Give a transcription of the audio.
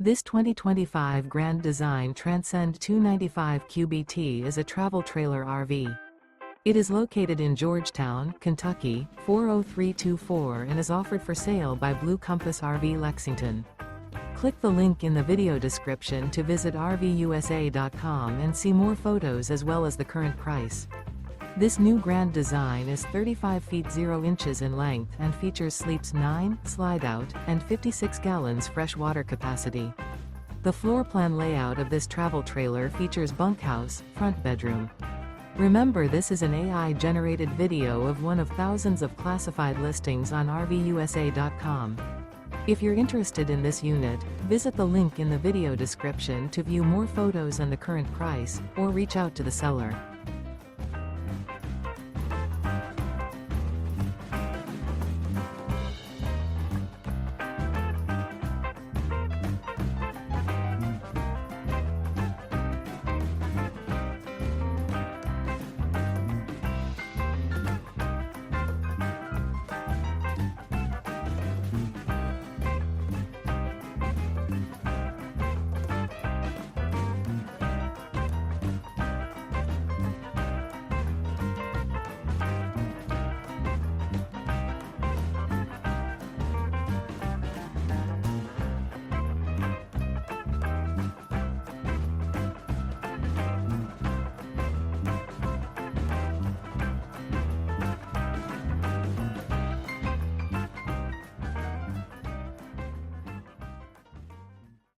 This 2025 Grand Design Transcend 295 QBT is a travel trailer RV. It is located in Georgetown, Kentucky, 40324 and is offered for sale by Blue Compass RV Lexington. Click the link in the video description to visit RVUSA.com and see more photos as well as the current price. This new Grand Design is 35 feet 0 inches in length and features sleeps 9, slide-out, and 56 gallons fresh water capacity. The floor plan layout of this travel trailer features bunkhouse, front bedroom. Remember, this is an AI-generated video of one of thousands of classified listings on RVUSA.com. If you're interested in this unit, visit the link in the video description to view more photos and the current price, or reach out to the seller.